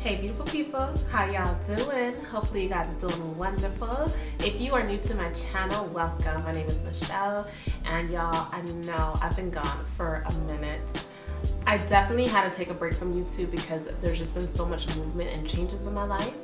Hey beautiful people, how y'all doing? Hopefully you guys are doing wonderful. If you are new to my channel, welcome. My name is Michelle, and y'all, I know I've been gone for a minute. I definitely had to take a break from YouTube because there's just been so much movement and changes in my life.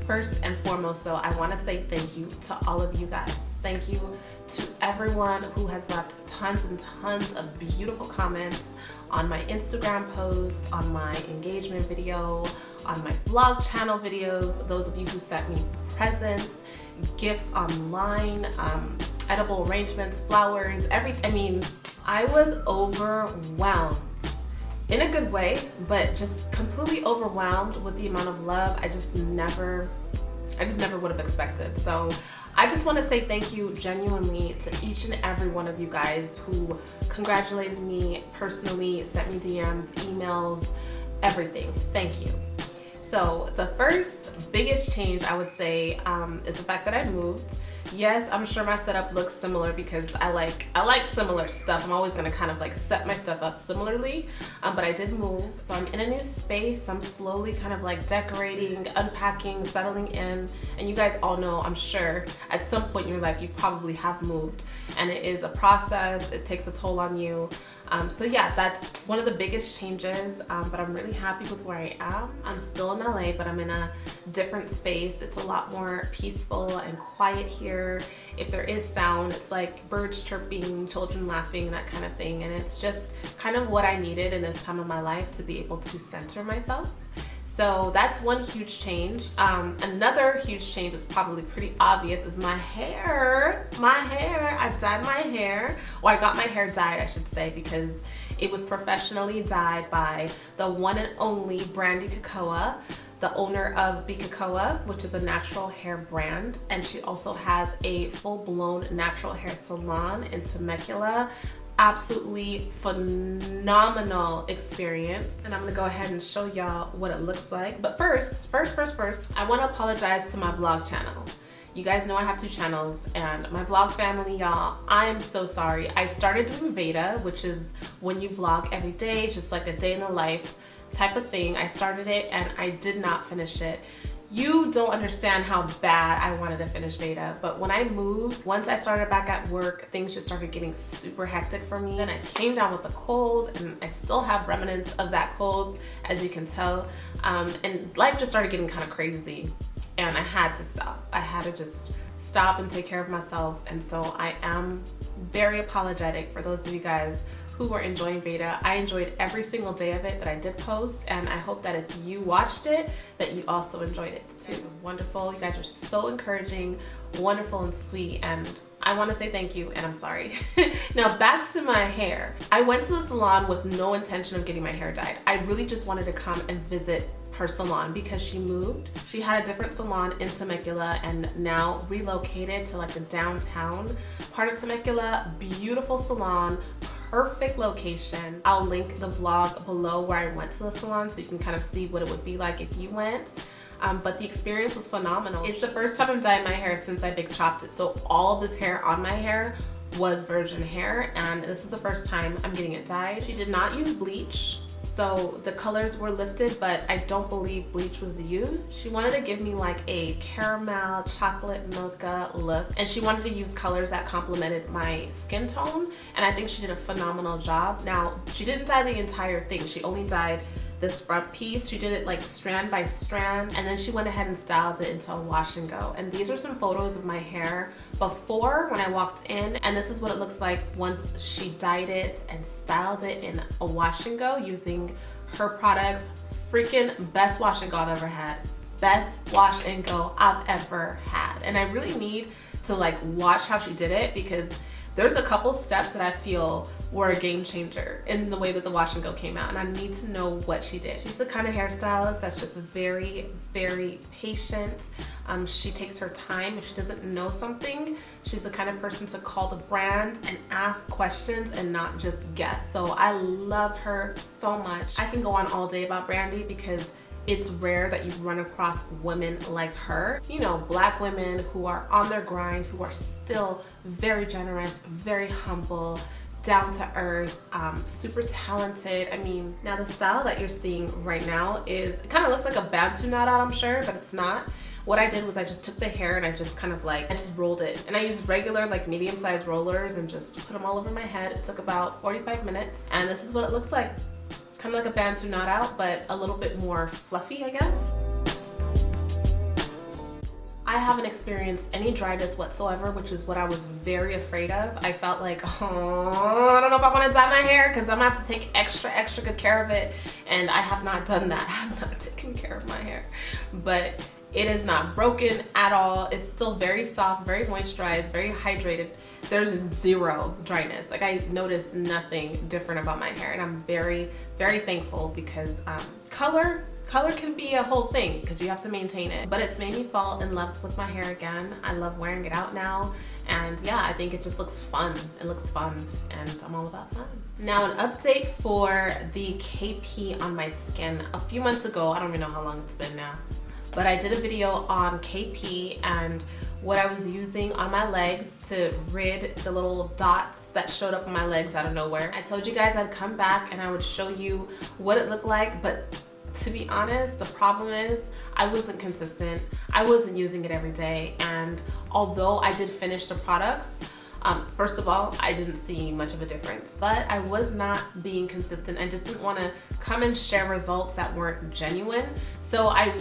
First and foremost though, I want to say thank you to all of you guys. Thank you to everyone who has left tons and tons of beautiful comments on my Instagram posts, on my engagement video, on my vlog channel videos, those of you who sent me presents, gifts online, edible arrangements, flowers, everything. I mean, I was overwhelmed in a good way, but just completely overwhelmed with the amount of love I just never would have expected. So I just want to say thank you genuinely to each and every one of you guys who congratulated me personally, sent me DMs, emails, everything. Thank you. So the first biggest change I would say is the fact that I moved. Yes, I'm sure my setup looks similar because I like similar stuff. I'm always gonna kind of like set my stuff up similarly, but I did move. So I'm in a new space. I'm slowly kind of like decorating, unpacking, settling in. And you guys all know, I'm sure at some point in your life you probably have moved, and it is a process. It takes a toll on you. So yeah, that's one of the biggest changes, but I'm really happy with where I am. I'm still in LA, but I'm in a different space. It's a lot more peaceful and quiet here. If there is sound, it's like birds chirping, children laughing, that kind of thing. And it's just kind of what I needed in this time of my life to be able to center myself. So that's one huge change. Another huge change that's probably pretty obvious is my hair. I dyed my hair, or I got my hair dyed, I should say, because it was professionally dyed by the one and only Brandy Kakoa, the owner of Bikakoa, which is a natural hair brand. And she also has a full-blown natural hair salon in Temecula. Absolutely phenomenal experience, and I'm gonna go ahead and show y'all what it looks like. But first, I want to apologize to my vlog channel. You guys know I have 2 channels, and my vlog family, y'all, I am so sorry. I started doing Veda, which is when you vlog every day, just like a day in the life type of thing. I started it and I did not finish it. You don't understand how bad I wanted to finish Veda, but when I moved, once I started back at work, things just started getting super hectic for me. Then I came down with a cold, and I still have remnants of that cold, as you can tell. And life just started getting kind of crazy, and I had to stop. I had to just stop and take care of myself. And so I am very apologetic for those of you guys who were enjoying Veda. I enjoyed every single day of it that I did post, and I hope that if you watched it, that you also enjoyed it too. Wonderful. You guys are so encouraging, wonderful and sweet, and I want to say thank you, and I'm sorry. Now back to my hair. I went to the salon with no intention of getting my hair dyed. I really just wanted to come and visit her salon because she moved. She had a different salon in Temecula and now relocated to like the downtown part of Temecula. Beautiful salon, perfect location. I'll link the vlog below where I went to the salon so you can kind of see what it would be like if you went. But the experience was phenomenal. It's the first time I'm dyeing my hair since I big chopped it. So all of this hair on my hair was virgin hair, and this is the first time I'm getting it dyed. She did not use bleach, so the colors were lifted, but I don't believe bleach was used. She wanted to give me like a caramel chocolate mocha look, and she wanted to use colors that complemented my skin tone, and I think she did a phenomenal job. Now, she didn't dye the entire thing. She only dyed this front piece. She did it like strand by strand, and then she went ahead and styled it into a wash and go. And these are some photos of my hair before when I walked in, and this is what it looks like once she dyed it and styled it in a wash and go using her products. Freaking best wash and go I've ever had. Best wash and go I've ever had. And I really need to like watch how she did it, because there's a couple steps that I feel were a game changer in the way that the wash and go came out, and I need to know what she did. She's the kind of hairstylist that's just very, very patient. She takes her time. If she doesn't know something, she's the kind of person to call the brand and ask questions and not just guess. So I love her so much. I can go on all day about Brandy because it's rare that you run across women like her. You know, Black women who are on their grind, who are still very generous, very humble, down to earth, super talented. I mean, now the style that you're seeing right now is, it kind of looks like a Bantu knot out, I'm sure, but it's not. What I did was I just took the hair and I just kind of like, I just rolled it. And I used regular like medium-sized rollers and just put them all over my head. It took about 45 minutes. And this is what it looks like. Kind of like a Bantu knot out, but a little bit more fluffy, I guess. I haven't experienced any dryness whatsoever, which is what I was very afraid of. I felt like, oh, I don't know if I want to dye my hair because I'm gonna have to take extra good care of it. And I have not done that. I have not taken care of my hair. But it is not broken at all. It's still very soft, very moisturized, very hydrated. There's zero dryness. Like, I noticed nothing different about my hair, and I'm very thankful because color can be a whole thing because you have to maintain it. But it's made me fall in love with my hair again. I love wearing it out now. And yeah, I think it just looks fun. It looks fun, and I'm all about fun. Now, an update for the KP on my skin. A few months ago, I don't even know how long it's been now, but I did a video on KP and what I was using on my legs to rid the little dots that showed up on my legs out of nowhere. I told you guys I'd come back and I would show you what it looked like, but to be honest, the problem is I wasn't consistent. I wasn't using it every day, and although I did finish the products, first of all, I didn't see much of a difference, but I was not being consistent. I just didn't want to come and share results that weren't genuine. So I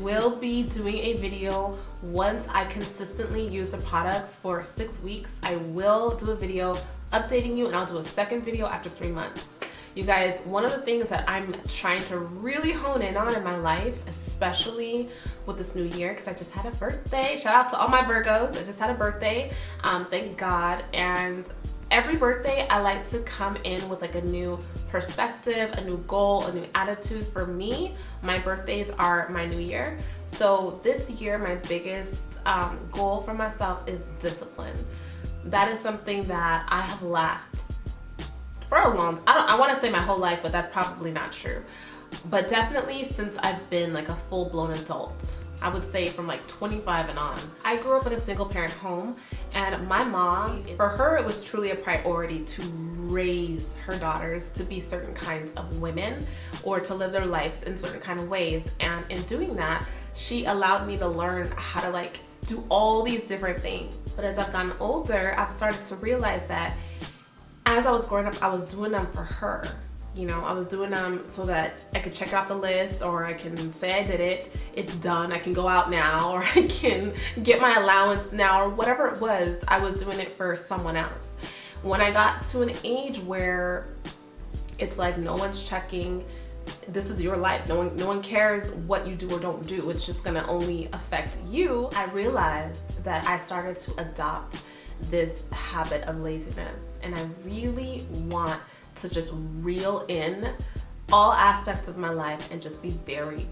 will be doing a video once I consistently use the products for 6 weeks. I will do a video updating you, and I'll do a second video after 3 months. You guys, one of the things that I'm trying to really hone in on in my life, especially with this new year, because I just had a birthday. Shout out to all my Virgos. I just had a birthday, thank God. And every birthday, I like to come in with like a new perspective, a new goal, a new attitude. For me, my birthdays are my new year. So this year, my biggest goal for myself is discipline. That is something that I have lacked for a long, I want to say my whole life, but that's probably not true. But definitely since I've been like a full-blown adult, I would say from like 25 and on. I grew up in a single parent home, and my mom, for her, it was truly a priority to raise her daughters to be certain kinds of women or to live their lives in certain kind of ways. And in doing that, she allowed me to learn how to like do all these different things. But as I've gotten older, I've started to realize that as I was growing up, I was doing them for her. You know, I was doing them so that I could check it off the list, or I can say I did it, it's done, I can go out now, or I can get my allowance now, or whatever it was, I was doing it for someone else. When I got to an age where it's like no one's checking, this is your life, no one cares what you do or don't do, it's just gonna only affect you, I realized that I started to adopt this habit of laziness, and I really want to just reel in all aspects of my life and just be very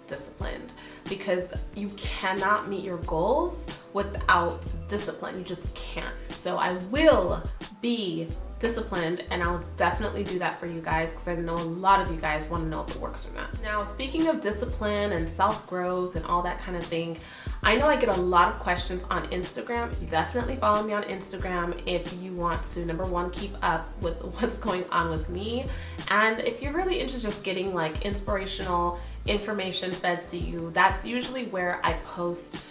disciplined, because you cannot meet your goals without discipline. You just can't. So I will be disciplined, and I'll definitely do that for you guys because I know a lot of you guys want to know if it works or not. Now, speaking of discipline and self-growth and all that kind of thing, I know I get a lot of questions on Instagram. Definitely follow me on Instagram if you want to, number one, keep up with what's going on with me. And if you're really into just getting like inspirational information fed to you, that's usually where I post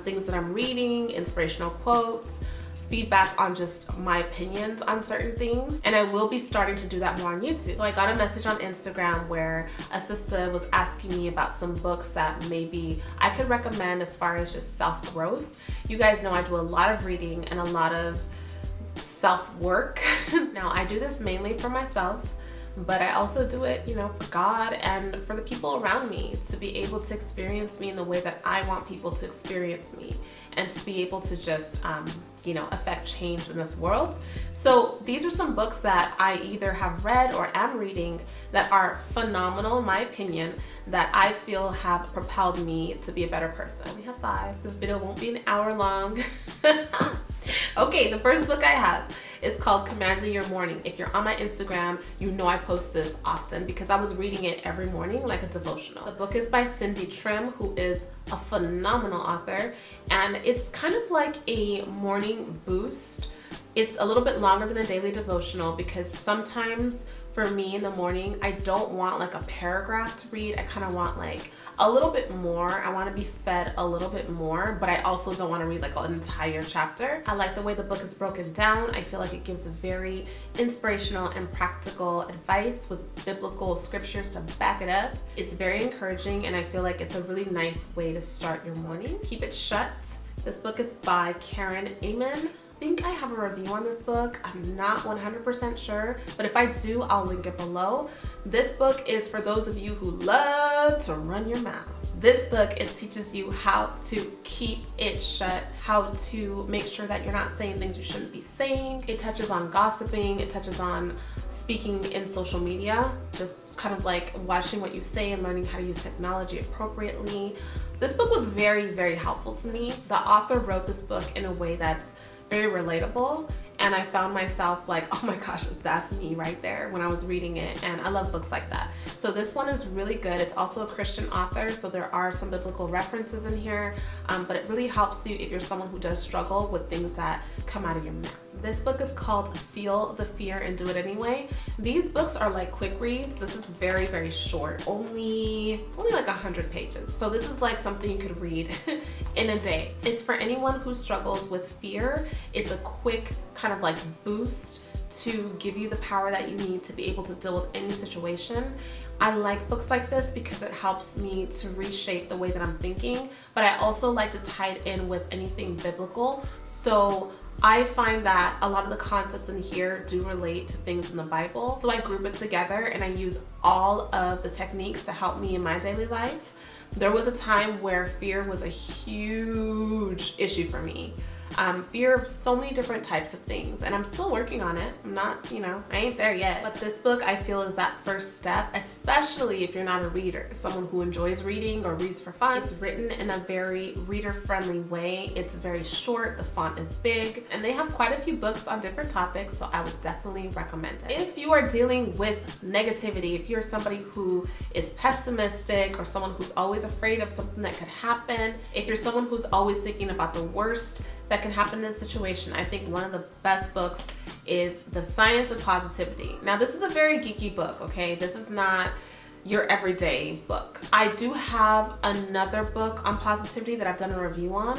things that I'm reading, inspirational quotes, feedback on just my opinions on certain things, and I will be starting to do that more on YouTube. So I got a message on Instagram where a sister was asking me about some books that maybe I could recommend as far as just self-growth. You guys know I do a lot of reading and a lot of self-work. Now, I do this mainly for myself, but I also do it, you know, for God and for the people around me, to be able to experience me in the way that I want people to experience me, and to be able to just, you know, affect change in this world. So these are some books that I either have read or am reading that are phenomenal, in my opinion, that I feel have propelled me to be a better person. We have 5. This video won't be an hour long. Okay, the first book I have is called Commanding Your Morning. If you're on my Instagram, you know I post this often because I was reading it every morning like a devotional. The book is by Cindy Trim, who is a phenomenal author, and it's kind of like a morning boost It's a little bit longer than a daily devotional because sometimes for me in the morning, I don't want like a paragraph to read. I kind of want like a little bit more. I want to be fed a little bit more, but I also don't want to read like an entire chapter. I like the way the book is broken down. I feel like it gives a very inspirational and practical advice with biblical scriptures to back it up. It's very encouraging, and I feel like it's a really nice way to start your morning. Keep It Shut. This book is by Karen Amen. I think I have a review on this book. I'm not 100% sure, but if I do, I'll link it below. This book is for those of you who love to run your mouth. This book, it teaches you how to keep it shut, how to make sure that you're not saying things you shouldn't be saying. It touches on gossiping, it touches on speaking in social media, just kind of like watching what you say and learning how to use technology appropriately. This book was very, very helpful to me. The author wrote this book in a way that's very relatable, and I found myself like, oh my gosh, that's me right there when I was reading it, and I love books like that. So this one is really good. It's also a Christian author, so there are some biblical references in here, but it really helps you if you're someone who does struggle with things that come out of your mouth. This book is called Feel the Fear and Do It Anyway. These books are like quick reads. This is very, very short, only like 100 pages. So this is like something you could read in a day. It's for anyone who struggles with fear. It's a quick kind of like boost to give you the power that you need to be able to deal with any situation. I like books like this because it helps me to reshape the way that I'm thinking, but I also like to tie it in with anything biblical. So I find that a lot of the concepts in here do relate to things in the Bible. So I group it together and I use all of the techniques to help me in my daily life. There was a time where fear was a huge issue for me. Fear of so many different types of things, and I'm still working on it. I'm not, I ain't there yet. But this book, I feel, is that first step, especially if you're not a reader, someone who enjoys reading or reads for fun. It's written in a very reader-friendly way. It's very short, the font is big, and they have quite a few books on different topics, so I would definitely recommend it. If you are dealing with negativity, if you're somebody who is pessimistic or someone who's always afraid of something that could happen, if you're someone who's always thinking about the worst that can happen in a situation, I think one of the best books is The Science of Positivity. Now, this is a very geeky book, okay? This is not your everyday book. I do have another book on positivity that I've done a review on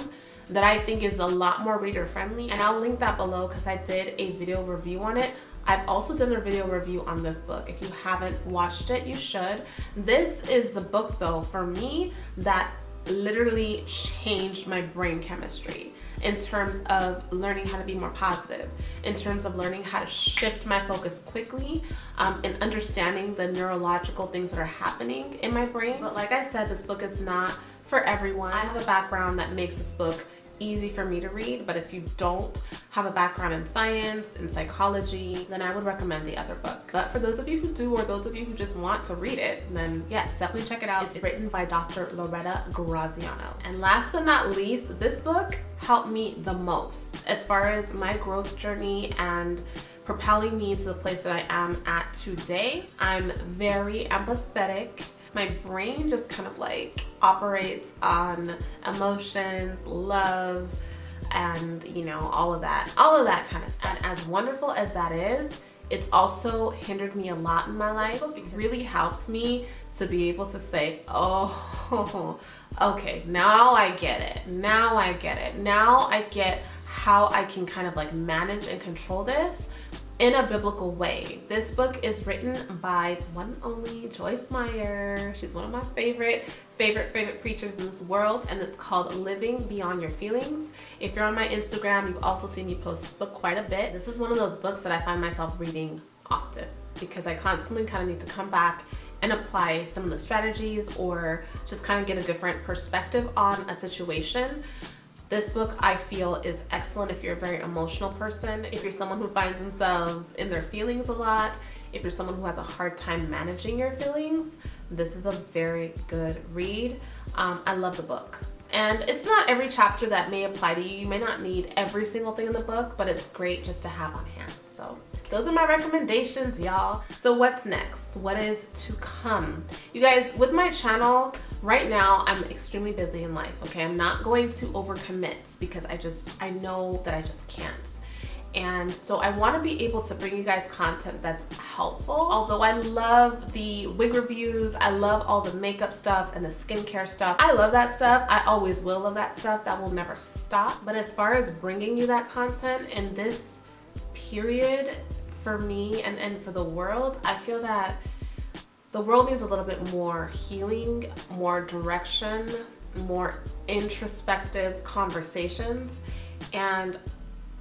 that I think is a lot more reader friendly, and I'll link that below because I did a video review on it. I've also done a video review on this book. If you haven't watched it, you should. This is the book, though, for me, that literally changed my brain chemistry in terms of learning how to be more positive, in terms of learning how to shift my focus quickly, and understanding the neurological things that are happening in my brain. But like I said, this book is not for everyone. I have a background that makes this book easy for me to read, but if you don't have a background in science and psychology, then I would recommend the other book. But for those of you who do, or those of you who just want to read it, then yes, definitely check it out. It's written by Dr. Loretta Graziano. And last but not least, this book helped me the most as far as my growth journey and propelling me to the place that I am at today. I'm very empathetic. My brain just kind of like operates on emotions, love, and all of that kind of stuff. And as wonderful as that is, it's also hindered me a lot in my life. It really helped me to be able to say, oh, okay, now I get it. Now I get it. Now I get how I can kind of like manage and control this in a biblical way. This book is written by one and only Joyce Meyer. She's one of my favorite preachers in this world, and it's called Living Beyond Your Feelings. If you're on my Instagram, you've also seen me post this book quite a bit. This is one of those books that I find myself reading often because I constantly kind of need to come back and apply some of the strategies or just kind of get a different perspective on a situation. This book, I feel, is excellent if you're a very emotional person, if you're someone who finds themselves in their feelings a lot, if you're someone who has a hard time managing your feelings. This is a very good read. I love the book. And it's not every chapter that may apply to you. You may not need every single thing in the book, but it's great just to have on hand. So those are my recommendations, y'all. So what's next? What is to come? You guys, with my channel, right now, I'm extremely busy in life, okay? I'm not going to overcommit because I know that I just can't. And so I want to be able to bring you guys content that's helpful. Although I love the wig reviews, I love all the makeup stuff and the skincare stuff. I love that stuff. I always will love that stuff. That will never stop. But as far as bringing you that content in this period for me and for the world, I feel that the world needs a little bit more healing, more direction, more introspective conversations. And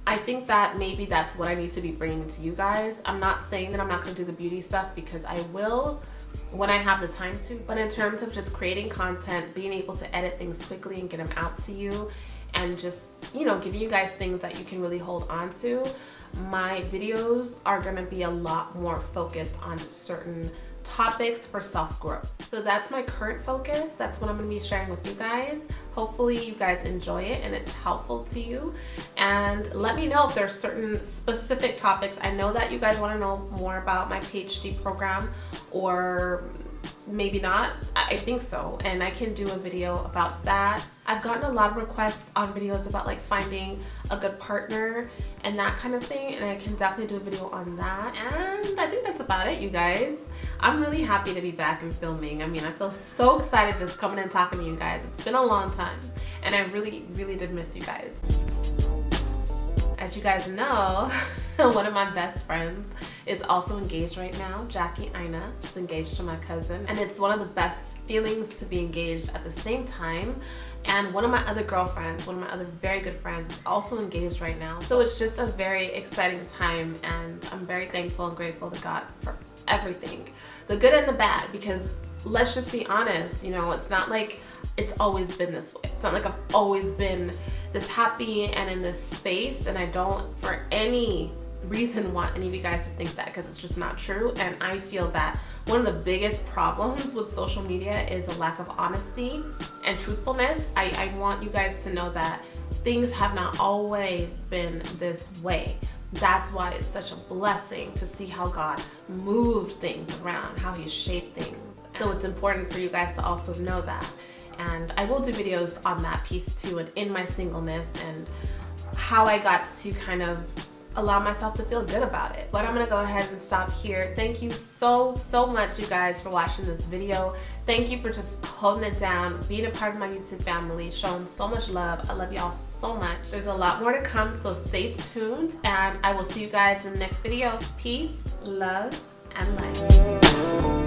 I think that maybe that's what I need to be bringing to you guys. I'm not saying that I'm not going to do the beauty stuff, because I will when I have the time to. But in terms of just creating content, being able to edit things quickly and get them out to you, and just, you know, giving you guys things that you can really hold on to, my videos are going to be a lot more focused on certain topics for self-growth. So that's my current focus. That's what I'm going to be sharing with you guys. Hopefully you guys enjoy it and it's helpful to you. And let me know if there's certain specific topics. I know that you guys want to know more about my PhD program, or maybe not. I think so, and I can do a video about that. I've gotten a lot of requests on videos about like finding a good partner and that kind of thing, and I can definitely do a video on that. And I think that's about it, you guys. I'm really happy to be back and filming. I mean, I feel so excited just coming and talking to you guys. It's been a long time, and I really did miss you guys. As you guys know, one of my best friends is also engaged right now, Jackie Ina. She's engaged to my cousin, and it's one of the best feelings to be engaged at the same time. And one of my other girlfriends, one of my other very good friends, is also engaged right now. So it's just a very exciting time, and I'm very thankful and grateful to God for everything, the good and the bad, because let's just be honest, you know, it's not like it's always been this way. It's not like I've always been this happy and in this space, and I don't for any reason want any of you guys to think that, because it's just not true. And I feel that one of the biggest problems with social media is a lack of honesty and truthfulness. I want you guys to know that things have not always been this way. That's why it's such a blessing to see how God moved things around, how He shaped things. So it's important for you guys to also know that. And I will do videos on that piece too, and in my singleness, and how I got to kind of allow myself to feel good about it. But I'm gonna go ahead and stop here. Thank you so much, you guys, for watching this video. Thank you for just holding it down, being a part of my YouTube family, showing so much love. I love y'all so much. There's a lot more to come, so stay tuned, and I will see you guys in the next video. Peace, love, and light.